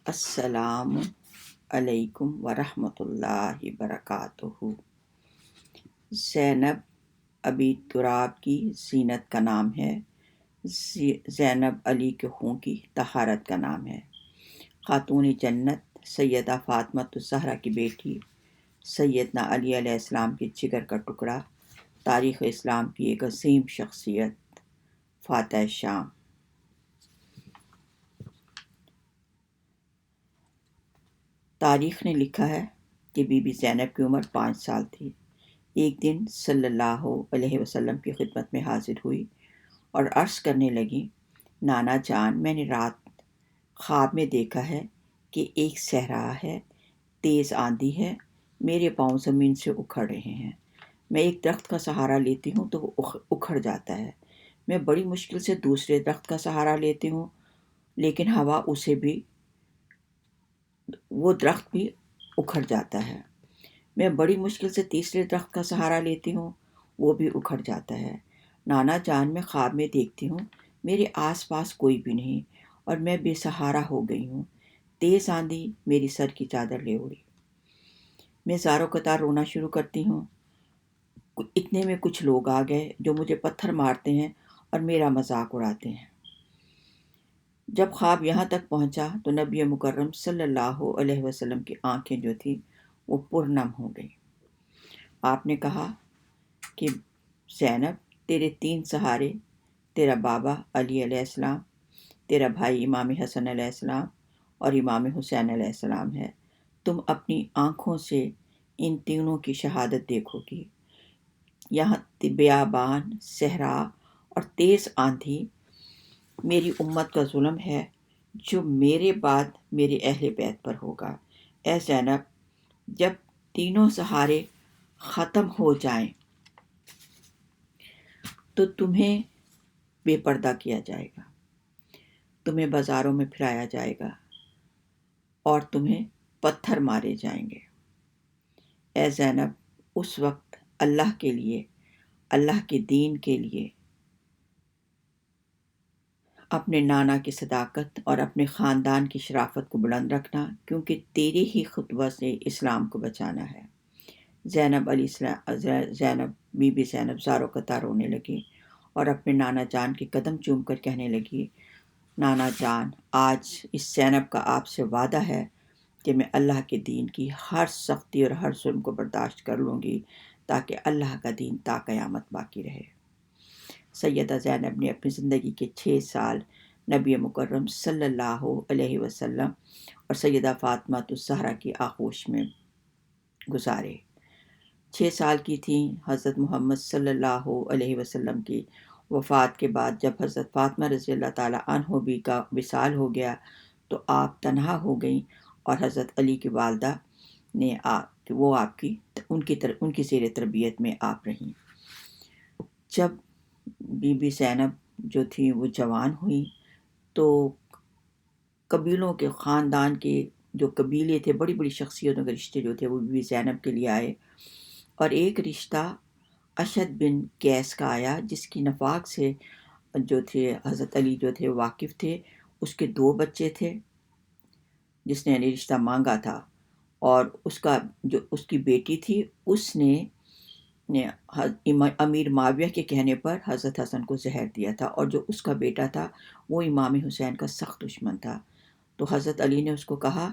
السلام علیکم ورحمۃ اللہ وبرکاتہ۔ زینب ابی تراب کی زینت کا نام ہے، زینب علی کے خون کی طہارت کا نام ہے۔ خاتون جنت سیدہ فاطمہ الزہرا کی بیٹی، سیدنا علی علیہ السلام کے جگر کا ٹکڑا، تاریخ اسلام کی ایک عظیم شخصیت، فاتح شام۔ تاریخ نے لکھا ہے کہ بی بی زینب کی عمر 5 سال تھی۔ ایک دن صلی اللہ علیہ وسلم کی خدمت میں حاضر ہوئی اور عرض کرنے لگی، نانا جان، میں نے رات خواب میں دیکھا ہے کہ ایک صحرا ہے، تیز آندھی ہے، میرے پاؤں زمین سے اکھڑ رہے ہیں، میں ایک درخت کا سہارا لیتی ہوں تو وہ اکھڑ جاتا ہے، میں بڑی مشکل سے دوسرے درخت کا سہارا لیتی ہوں لیکن ہوا اسے بھی، وہ درخت بھی اکھڑ جاتا ہے، میں بڑی مشکل سے تیسرے درخت کا سہارا لیتی ہوں، وہ بھی اکھڑ جاتا ہے۔ نانا جان، میں خواب میں دیکھتی ہوں میرے آس پاس کوئی بھی نہیں اور میں بے سہارا ہو گئی ہوں، تیز آندھی میری سر کی چادر لے اڑی، میں زاروں قطار رونا شروع کرتی ہوں۔ اتنے میں کچھ لوگ آ گئے جو مجھے پتھر مارتے ہیں اور میرا مذاق اڑاتے ہیں۔ جب خواب یہاں تک پہنچا تو نبی مکرم صلی اللہ علیہ وسلم کی آنکھیں جو تھیں وہ پرنم ہو گئی۔ آپ نے کہا کہ زینب، تیرے 3 سہارے، تیرا بابا علی علیہ السلام، تیرا بھائی امام حسن علیہ السلام اور امام حسین علیہ السلام ہے، تم اپنی آنکھوں سے ان تینوں کی شہادت دیکھو گی۔ یہاں بیابان، صحرا اور تیز آندھی میری امت کا ظلم ہے جو میرے بعد میرے اہل بیت پر ہوگا۔ اے زینب، جب تینوں سہارے ختم ہو جائیں تو تمہیں بے پردہ کیا جائے گا، تمہیں بازاروں میں پھرایا جائے گا اور تمہیں پتھر مارے جائیں گے۔ اے زینب، اس وقت اللہ کے لیے، اللہ کے دین کے لیے اپنے نانا کی صداقت اور اپنے خاندان کی شرافت کو بلند رکھنا، کیونکہ تیرے ہی خطبہ سے اسلام کو بچانا ہے۔ زینب بی بی زینب زاروں قطار رونے لگی اور اپنے نانا جان کے قدم چوم کر کہنے لگی، نانا جان، آج اس زینب کا آپ سے وعدہ ہے کہ میں اللہ کے دین کی ہر سختی اور ہر ظلم کو برداشت کر لوں گی تاکہ اللہ کا دین تا قیامت باقی رہے۔ سیدہ زینب نے اپنی زندگی کے 6 سال نبی مکرم صلی اللہ علیہ وسلم اور سیدہ فاطمہ الزہرا کی آغوش میں گزارے۔ 6 سال کی تھیں حضرت محمد صلی اللہ علیہ وسلم کی وفات کے بعد جب حضرت فاطمہ رضی اللہ تعالیٰ عنہ بھی کا وصال ہو گیا تو آپ تنہا ہو گئیں اور حضرت علی کی والدہ نے وہ آپ کی ان کی زیر تربیت میں آپ رہیں۔ جب بی بی زینب جو تھی وہ جوان ہوئی تو قبیلوں کے، خاندان کے جو قبیلے تھے، بڑی بڑی شخصیتوں کے رشتے جو تھے وہ بی بی زینب کے لیے آئے، اور ایک رشتہ اشد بن قیس کا آیا جس کی نفاق سے جو تھے حضرت علی جو تھے واقف تھے۔ اس کے 2 بچے تھے جس نے رشتہ مانگا تھا، اور اس کی بیٹی تھی، اس نے امیر معاویہ کے کہنے پر حضرت حسن کو زہر دیا تھا، اور جو اس کا بیٹا تھا وہ امام حسین کا سخت دشمن تھا۔ تو حضرت علی نے اس کو کہا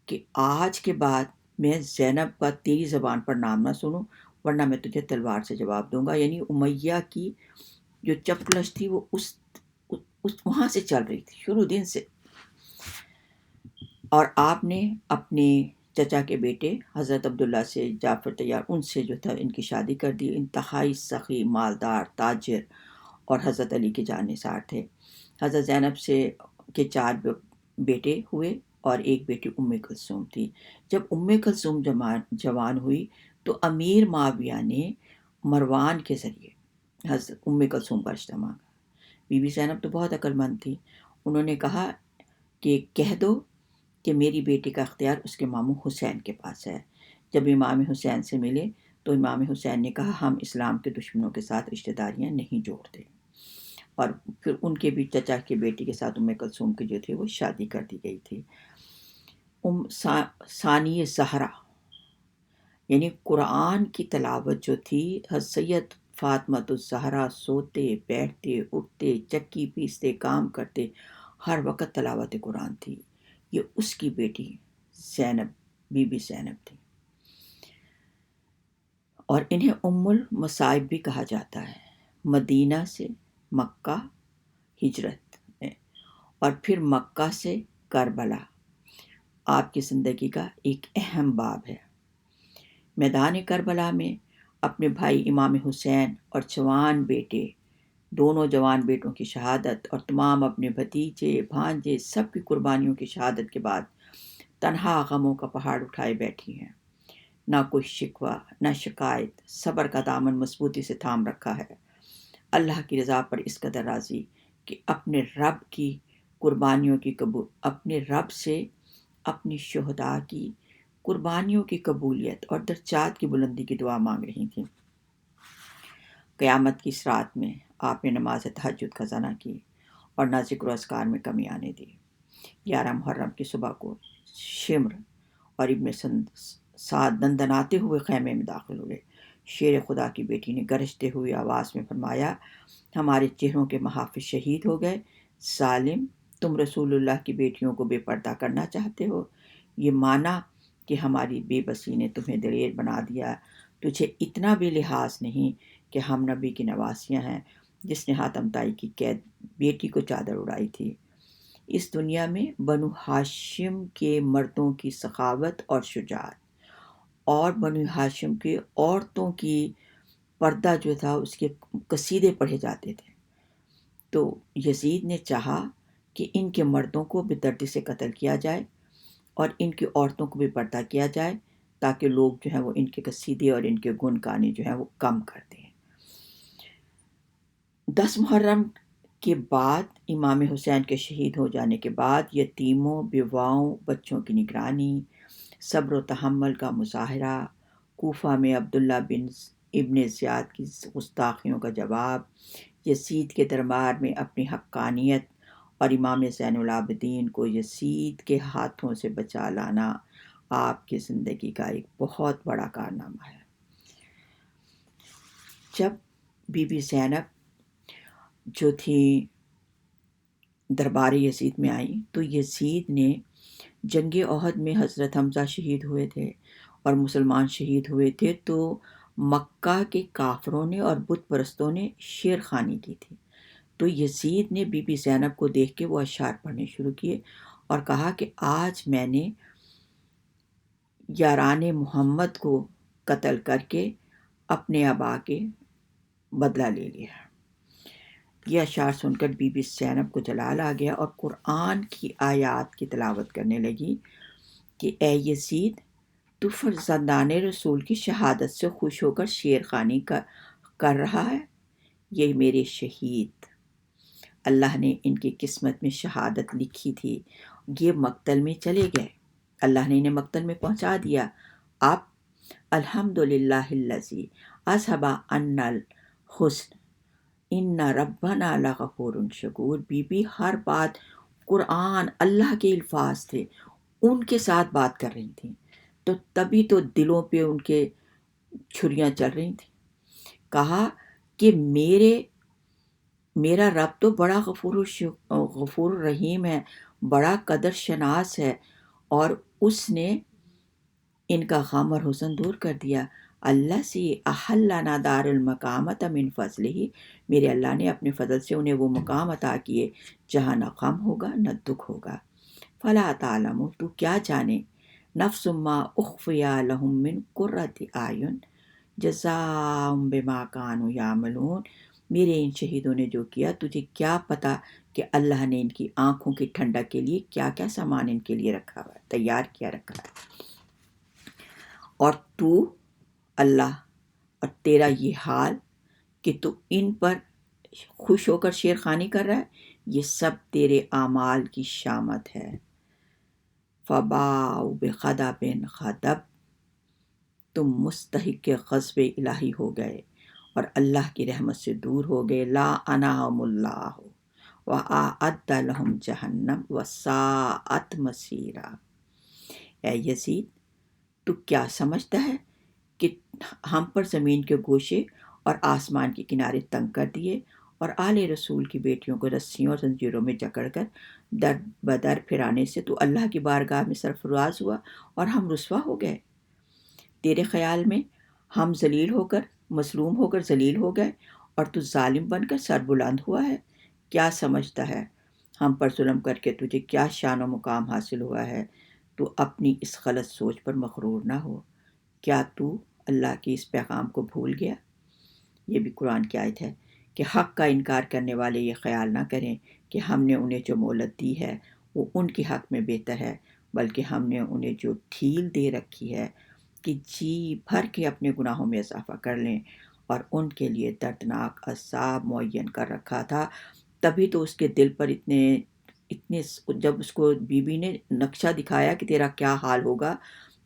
کہ آج کے بعد میں زینب کا تیری زبان پر نام نہ سنوں ورنہ میں تجھے تلوار سے جواب دوں گا۔ یعنی امیہ کی جو چپلش تھی وہ اس وہاں سے چل رہی تھی شروع دن سے، اور آپ نے اپنے چچا کے بیٹے حضرت عبداللہ سے، جعفر طیار، ان سے جو تھا ان کی شادی کر دی۔ انتہائی سخی، مالدار، تاجر اور حضرت علی کے جانثار تھے۔ حضرت زینب کے 4 بیٹے ہوئے اور ایک بیٹی کلثوم تھی۔ جب کلثوم جوان ہوئی تو امیر معاویہ نے مروان کے ذریعے حضرت کلثوم کا رشتہ مانگا۔ بی بی زینب تو بہت عقل مند تھی، انہوں نے کہا کہ کہہ دو کہ میری بیٹی کا اختیار اس کے ماموں حسین کے پاس ہے۔ جب امام حسین سے ملے تو امام حسین نے کہا، ہم اسلام کے دشمنوں کے ساتھ رشتہ داریاں نہیں جوڑتے، اور پھر ان کے بھی چچا کی بیٹی کے ساتھ کلثوم کی جو تھی وہ شادی کر دی گئی تھی۔ ثانی زہرا یعنی قرآن کی تلاوت جو تھی، حضرت سید فاطمۃ الزہرا سوتے بیٹھتے اٹھتے چکی پیستے کام کرتے ہر وقت تلاوت قرآن تھی. یہ اس کی بیٹی زینب، بی بی زینب تھی، اور انہیں ام المصائب بھی کہا جاتا ہے. مدینہ سے مکہ ہجرت اور پھر مکہ سے کربلا آپ کی زندگی کا ایک اہم باب ہے. میدان کربلا میں اپنے بھائی امام حسین اور دونوں جوان بیٹوں کی شہادت اور تمام اپنے بھتیجے بھانجے سب کی قربانیوں کی شہادت کے بعد تنہا غموں کا پہاڑ اٹھائے بیٹھی ہیں. نہ کوئی شکوہ نہ شکایت، صبر کا دامن مضبوطی سے تھام رکھا ہے. اللہ کی رضا پر اس قدر راضی کہ اپنے رب کی قربانیوں کی اپنے رب سے اپنی شہداء کی قربانیوں کی قبولیت اور درجات کی بلندی کی دعا مانگ رہی تھیں. قیامت کی اس رات میں آپ نے نماز تہجد قضا نہ کی اور نہ ذکر و اذکار میں کمی آنے دی. 11 محرم کی صبح کو شمر اور ابن سعد دندناتے ہوئے خیمے میں داخل ہوئے. شیر خدا کی بیٹی نے گرجتے ہوئی آواز میں فرمایا، ہمارے چہروں کے محافظ شہید ہو گئے. ظالم، تم رسول اللہ کی بیٹیوں کو بے پردہ کرنا چاہتے ہو. یہ مانا کہ ہماری بے بسی نے تمہیں دلیر بنا دیا. تجھے اتنا بھی لحاظ نہیں کہ ہم نبی کی نواسیاں ہیں جس نے حاتم طائی کی قید بیٹی کو چادر اڑائی تھی. اس دنیا میں بنو ہاشم کے مردوں کی سخاوت اور شجاعت اور بنو ہاشم کے عورتوں کی پردہ جو تھا اس کے قصیدے پڑھے جاتے تھے. تو یزید نے چاہا کہ ان کے مردوں کو بے دردی سے قتل کیا جائے اور ان کی عورتوں کو بھی پردہ کیا جائے تاکہ لوگ جو ہیں وہ ان کے قصیدے اور ان کے گن گانے جو ہیں وہ کم کر دیں. 10 محرم کے بعد امام حسین کے شہید ہو جانے کے بعد یتیموں، بیواؤں، بچوں کی نگرانی، صبر و تحمل کا مظاہرہ، کوفہ میں عبداللہ ابن زیاد کی گستاخیوں کا جواب، یزید کے دربار میں اپنی حقانیت اور امام زین العابدین کو یزید کے ہاتھوں سے بچا لانا آپ کی زندگی کا ایک بہت بڑا کارنامہ ہے. جب بی بی زینب جو تھی دربار یزید میں آئی تو یزید نے جنگ احد میں حضرت حمزہ شہید ہوئے تھے اور مسلمان شہید ہوئے تھے، تو مکہ کے کافروں نے اور بت پرستوں نے شیر خوانی کی تھی. تو یزید نے بی بی زینب کو دیکھ کے وہ اشعار پڑھنے شروع کیے اور کہا کہ آج میں نے یاران محمد کو قتل کر کے اپنے آبا کے بدلہ لے لیا. یہ اشعار سن کر بی بی زینب کو جلال آ گیا اور قرآن کی آیات کی تلاوت کرنے لگی کہ اے یزید، تو فرزندان رسول کی شہادت سے خوش ہو کر شیر خوانی کر رہا ہے. یہ میرے شہید، اللہ نے ان کی قسمت میں شہادت لکھی تھی، یہ مقتل میں چلے گئے، اللہ نے انہیں مقتل میں پہنچا دیا. اب الحمدللہ الذی اذھب عنا الحزن ان ربنا لغفور شکور. بی بی ہر بات قرآن اللہ کے الفاظ تھے، ان کے ساتھ بات کر رہی تھیں، تو تبھی تو دلوں پہ ان کے چھریاں چل رہی تھیں. کہا کہ میرا رب تو بڑا غفور رحیم ہے، بڑا قدر شناس ہے، اور اس نے ان کا غم اور حزن دور کر دیا. اللہ سے احلنا دار المقامت من فضلہ، میرے اللہ نے اپنے فضل سے انہیں وہ مقام عطا کیے جہاں نہ غم ہوگا نہ دکھ ہوگا. فلا تعلم، تو کیا جانے، نفس ما اخفی لہم من قرۃ اعین جزاء بما کانوا یعملون. میرے ان شہیدوں نے جو کیا، تجھے کیا پتا کہ اللہ نے ان کی آنکھوں کی ٹھنڈک کے لیے کیا کیا سامان ان کے لیے رکھا ہوا ہے، تیار کیا رکھا ہے. اور تو اللہ اور تیرا یہ حال کہ تو ان پر خوش ہو کر شیر خوانی کر رہا ہے، یہ سب تیرے اعمال کی شامت ہے. فباؤ بغضب غضب، تم مستحق غضب الہی ہو گئے اور اللہ کی رحمت سے دور ہو گئے. لعنہم اللہ وأعد لہم جہنم وساءت مصیرا. اے یزید، تو کیا سمجھتا ہے کہ ہم پر زمین کے گوشے اور آسمان کے کنارے تنگ کر دیے اور آل رسول کی بیٹیوں کو رسیوں اور زنجیروں میں جکڑ کر در بدر پھرانے سے تو اللہ کی بارگاہ میں سرفراز ہوا اور ہم رسوا ہو گئے؟ تیرے خیال میں ہم ذلیل ہو کر، مظلوم ہو کر ذلیل ہو گئے اور تو ظالم بن کر سر بلند ہوا ہے؟ کیا سمجھتا ہے ہم پر ظلم کر کے تجھے کیا شان و مقام حاصل ہوا ہے؟ تو اپنی اس غلط سوچ پر مغرور نہ ہو۔ کیا تو اللہ کی اس پیغام کو بھول گیا؟ یہ بھی قرآن کی آیت ہے کہ حق کا انکار کرنے والے یہ خیال نہ کریں کہ ہم نے انہیں جو مہلت دی ہے وہ ان کے حق میں بہتر ہے، بلکہ ہم نے انہیں جو ڈھیل دے رکھی ہے کہ جی بھر کے اپنے گناہوں میں اضافہ کر لیں، اور ان کے لیے دردناک عذاب معین کر رکھا تھا۔ تبھی تو اس کے دل پر اتنے جب اس کو بی بی نے نقشہ دکھایا کہ تیرا کیا حال ہوگا،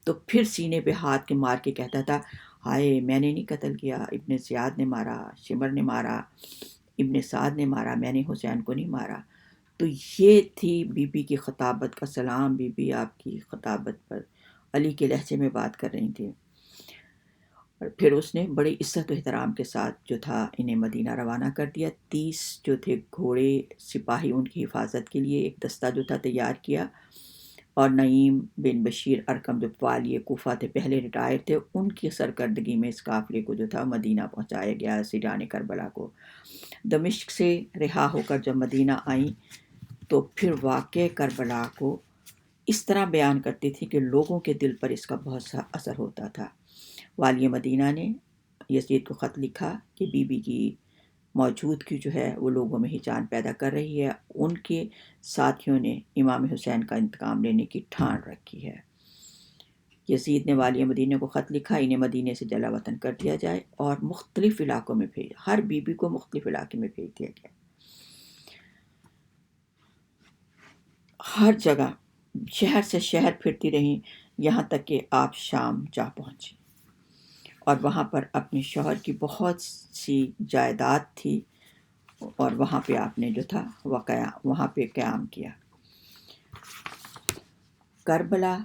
تو پھر سینے پہ ہاتھ کے مار کے کہتا تھا، ہائے میں نے نہیں قتل کیا، ابن زیاد نے مارا، شمر نے مارا، ابن سعد نے مارا، میں نے حسین کو نہیں مارا۔ تو یہ تھی بی بی کی خطابت کا سلام۔ بی بی آپ کی خطابت پر علی کے لہجے میں بات کر رہی تھی، اور پھر اس نے بڑی عزت و احترام کے ساتھ جو تھا انہیں مدینہ روانہ کر دیا۔ 30 جو تھے گھوڑے سپاہی ان کی حفاظت کے لیے ایک دستہ جو تھا تیار کیا، اور نعیم بن بشیر ارکم جو والی کوفہ تھے، پہلے ریٹائر تھے، ان کی سرکردگی میں اس قافلے کو جو تھا مدینہ پہنچایا گیا، سیران کربلا کو۔ دمشق سے رہا ہو کر جب مدینہ آئیں تو پھر واقع کربلا کو اس طرح بیان کرتی تھی کہ لوگوں کے دل پر اس کا بہت سا اثر ہوتا تھا۔ والی مدینہ نے یزید کو خط لکھا کہ بی بی کی موجودگی جو ہے وہ لوگوں میں ہچان پیدا کر رہی ہے، ان کے ساتھیوں نے امام حسین کا انتقام لینے کی ٹھان رکھی ہے۔ یزید نے والی مدینہ کو خط لکھا انہیں مدینے سے جلا وطن کر دیا جائے اور مختلف علاقوں میں ہر بی بی کو مختلف علاقے میں بھیج دیا گیا۔ ہر جگہ شہر سے شہر پھرتی رہیں یہاں تک کہ آپ شام جا پہنچی، اور وہاں پر اپنے شوہر کی بہت سی جائیداد تھی، اور وہاں پہ آپ نے جو تھا وہاں پہ قیام کیا۔ کربلا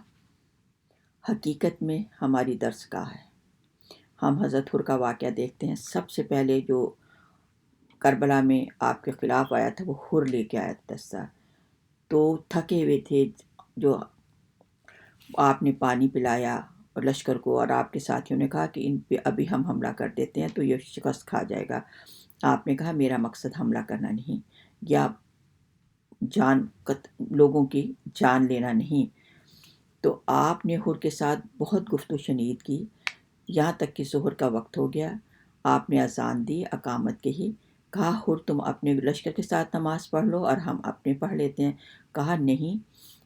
حقیقت میں ہماری درسگاہ ہے۔ ہم حضرت حر کا واقعہ دیکھتے ہیں، سب سے پہلے جو کربلا میں آپ کے خلاف آیا تھا وہ حر لے کے آیا تھا دستہ، تو تھکے ہوئے تھے، جو آپ نے پانی پلایا اور لشکر کو، اور آپ کے ساتھیوں نے کہا کہ ان پہ ابھی ہم حملہ کر دیتے ہیں تو یہ شکست کھا جائے گا۔ آپ نے کہا میرا مقصد حملہ کرنا نہیں، یا لوگوں کی جان لینا نہیں۔ تو آپ نے حر کے ساتھ بہت گفت و شنید کی، یہاں تک کہ ظہر کا وقت ہو گیا۔ آپ نے اذان دی، اقامت کہی، کہا حر تم اپنے لشکر کے ساتھ نماز پڑھ لو اور ہم اپنے پڑھ لیتے ہیں۔ کہا نہیں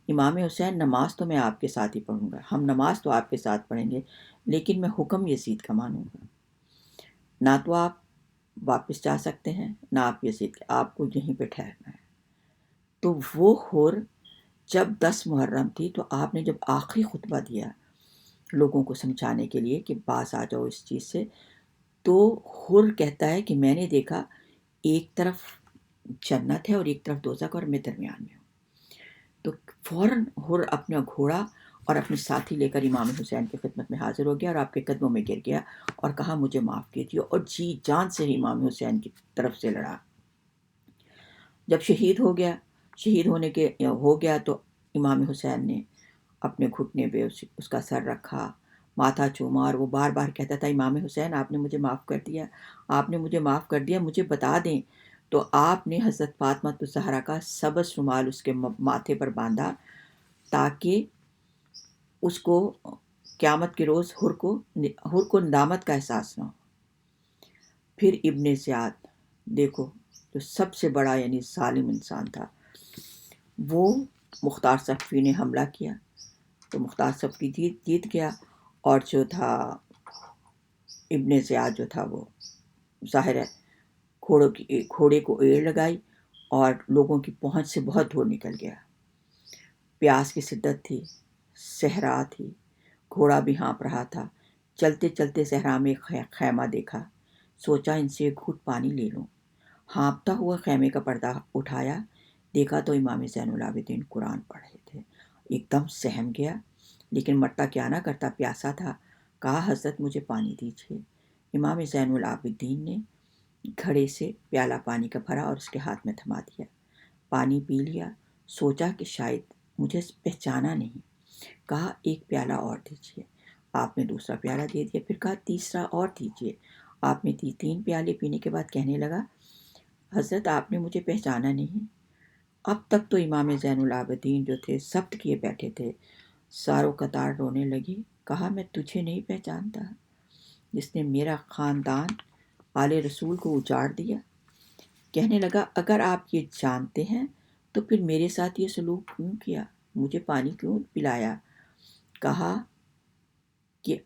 امام حسین، نماز تو میں آپ کے ساتھ ہی پڑھوں گا، ہم نماز تو آپ کے ساتھ پڑھیں گے، لیکن میں حکم یزید کا مانوں گا۔ نہ تو آپ واپس جا سکتے ہیں، نہ آپ یزید کے، آپ کو یہیں پہ ٹھہرنا ہے۔ تو وہ حر جب 10 محرم تھی تو آپ نے جب آخری خطبہ دیا لوگوں کو سمجھانے کے لیے کہ باز آ جاؤ اس چیز سے، تو حر کہتا ہے کہ میں نے دیکھا ایک طرف جنت ہے اور ایک طرف دوزخ اور میں درمیان میں ہوں۔ تو فوراً حر اپنا گھوڑا اور اپنے ساتھی لے کر امام حسین کی خدمت میں حاضر ہو گیا اور آپ کے قدموں میں گر گیا اور کہا مجھے معاف کیجیے، اور جی جان سے امام حسین کی طرف سے لڑا۔ جب شہید ہو گیا تو امام حسین نے اپنے گھٹنے پہ اس کا سر رکھا، ماتھا چوما، اور وہ بار بار کہتا تھا امام حسین آپ نے مجھے معاف کر دیا، آپ نے مجھے معاف کر دیا، مجھے بتا دیں۔ تو آپ نے حضرت فاطمہ الزہرا کا سبز رومال اس کے ماتھے پر باندھا تاکہ اس کو قیامت کے روز حر کو ندامت کا احساس نہ ہو۔ پھر ابن زیاد، دیکھو جو سب سے بڑا یعنی ظالم انسان تھا، وہ مختار صفوی نے حملہ کیا تو مختار صفوی جیت گیا، اور جو تھا ابن زیاد جو تھا وہ ظاہر ہے گھوڑے کو ایڑ لگائی اور لوگوں کی پہنچ سے بہت دور نکل گیا۔ پیاس کی شدت تھی، صحرا تھی، گھوڑا بھی ہانپ رہا تھا۔ چلتے چلتے صحرا میں خیمہ دیکھا، سوچا ان سے ایک گھوٹ پانی لے لوں۔ ہانپتا ہوا خیمے کا پردہ اٹھایا، دیکھا تو امام زین العابدین قرآن پڑھ رہے تھے۔ ایک دم سہم گیا لیکن مرتا کیا نہ کرتا، پیاسا تھا۔ کہا حضرت مجھے پانی دیجیے۔ امام زین العابدین نے گھڑے سے پیالہ پانی کا بھرا اور اس کے ہاتھ میں تھما دیا۔ پانی پی لیا، سوچا کہ شاید مجھے پہچانا نہیں۔ کہا ایک پیالہ اور دیجیے۔ آپ نے دوسرا پیالہ دے دیا، پھر کہا تیسرا اور دیجیے۔ آپ نے 3 پیالے پینے کے بعد کہنے لگا حضرت آپ نے مجھے پہچانا نہیں۔ اب تک تو امام زین العابدین جو تھے ضبط کیے بیٹھے تھے، ساروں قطار رونے لگی۔ کہا میں تجھے نہیں پہچانتا، جس نے میرا خاندان آل رسول کو اجاڑ دیا۔ کہنے لگا اگر آپ یہ جانتے ہیں تو پھر میرے ساتھ یہ سلوک کیوں کیا، مجھے پانی کیوں پلایا؟ کہا کہ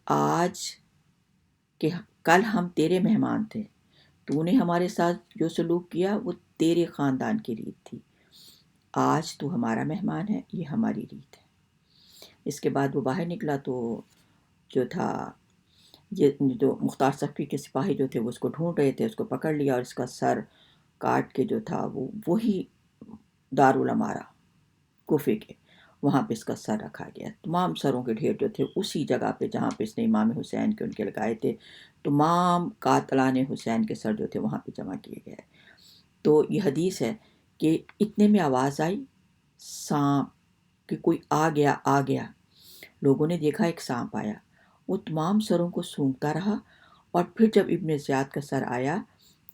کل ہم تیرے مہمان تھے، تو نے ہمارے ساتھ جو سلوک کیا وہ تیرے خاندان کی ریت تھی، آج تو ہمارا مہمان ہے، یہ ہماری ریت ہے۔ اس کے بعد وہ باہر نکلا تو جو تھا یہ جو مختار سقفی کے سپاہی جو تھے وہ اس کو ڈھونڈ رہے تھے، اس کو پکڑ لیا اور اس کا سر کاٹ کے جو تھا وہی دارالعمارہ کوفے کے وہاں پہ اس کا سر رکھا گیا۔ تمام سروں کے ڈھیر جو تھے اسی جگہ پہ جہاں پہ اس نے امام حسین کے ان کے لگائے تھے، تمام قاتلان حسین کے سر جو تھے وہاں پہ جمع کیے گئے۔ تو یہ حدیث ہے کہ اتنے میں آواز آئی سانپ کہ کوئی آ گیا۔ لوگوں نے دیکھا ایک سانپ آیا، وہ تمام سروں کو سونگھتا رہا، اور پھر جب ابن زیاد کا سر آیا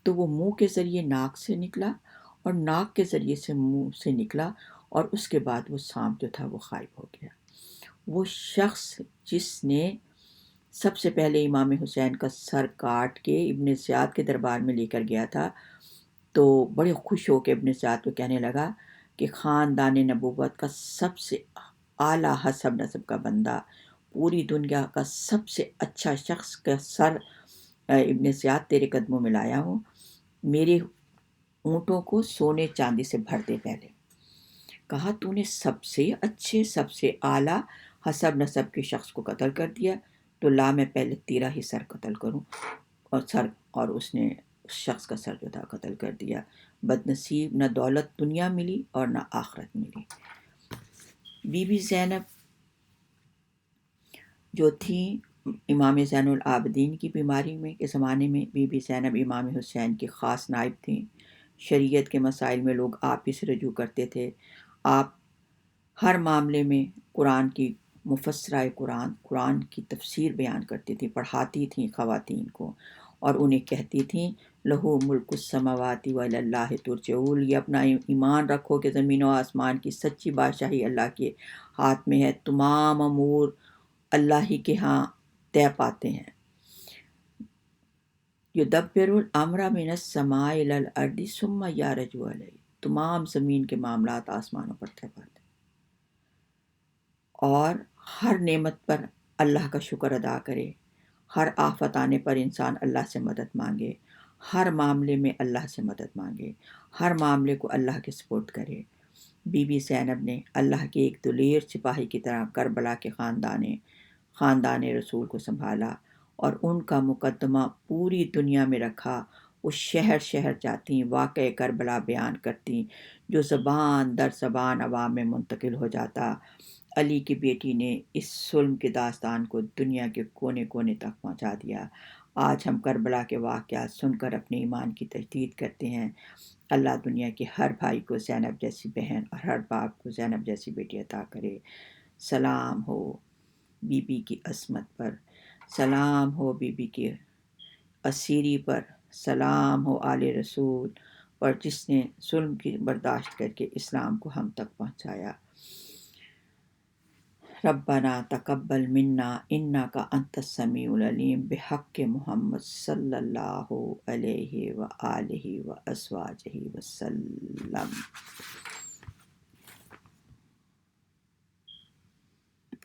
تو وہ منہ کے ذریعے ناک سے نکلا اور ناک کے ذریعے سے منہ سے نکلا، اور اس کے بعد وہ سانپ جو تھا وہ غائب ہو گیا۔ وہ شخص جس نے سب سے پہلے امام حسین کا سر کاٹ کے ابن زیاد کے دربار میں لے کر گیا تھا، تو بڑے خوش ہو کے ابن زیاد کو کہنے لگا کہ خاندان نبوت کا سب سے اعلیٰ حسب نسب کا بندہ، پوری دنیا کا سب سے اچھا شخص کا سر ابن زیاد تیرے قدموں میں لایا ہوں، میرے اونٹوں کو سونے چاندی سے بھر دے پہلے۔ کہا تو نے سب سے اچھے سب سے اعلیٰ حسب نسب کے شخص کو قتل کر دیا، تو لا میں پہلے تیرا ہی سر قتل کروں، اور اس نے اس شخص کا سر جو تھا قتل کر دیا۔ بد نصیب، نہ دولت دنیا ملی اور نہ آخرت ملی۔ بی بی زینب جو تھی امام زین العابدین کی بیماری میں کے زمانے میں، بی بی زینب امام حسین کی خاص نائب تھیں۔ شریعت کے مسائل میں لوگ آپ ہی سے رجوع کرتے تھے۔ آپ ہر معاملے میں قرآن کی مفسرہ قرآن کی تفسیر بیان کرتی تھیں، پڑھاتی تھیں خواتین کو، اور انہیں کہتی تھیں لہو ملک السماوات والی اللہ ترجعون، یہ اپنا ایمان رکھو کہ زمین و آسمان کی سچی بادشاہی اللہ کے ہاتھ میں ہے، تمام امور اللہ ہی کے ہاں طے پاتے ہیں۔ یدبر الامر من السماء الی الارض ثم یعرج علیہ، تمام زمین کے معاملات آسمانوں پر طے پاتے ہیں، اور ہر نعمت پر اللہ کا شکر ادا کرے، ہر آفت آنے پر انسان اللہ سے مدد مانگے، ہر معاملے میں اللہ سے مدد مانگے، ہر معاملے کو اللہ کے سپرد کرے۔ بی بی زینب نے اللہ کے ایک دلیر سپاہی کی طرح کربلا کے خاندان رسول کو سنبھالا اور ان کا مقدمہ پوری دنیا میں رکھا۔ وہ شہر شہر جاتی، واقعہ کربلا بیان کرتی، جو زبان در زبان عوام میں منتقل ہو جاتا۔ علی کی بیٹی نے اس ظلم کی داستان کو دنیا کے کونے کونے تک پہنچا دیا۔ آج ہم کربلا کے واقعات سن کر اپنے ایمان کی تجدید کرتے ہیں۔ اللہ دنیا کے ہر بھائی کو زینب جیسی بہن اور ہر باپ کو زینب جیسی بیٹی عطا کرے۔ سلام ہو بی بی کی عصمت پر، سلام ہو بی بی کی اسیری پر، سلام ہو آل رسول پر جس نے ظلم کی برداشت کر کے اسلام کو ہم تک پہنچایا۔ ربنا تقبل منا انک انت السمیع العلیم، بحق محمد صلی اللہ علیہ وآلہ وازواجہ وسلم۔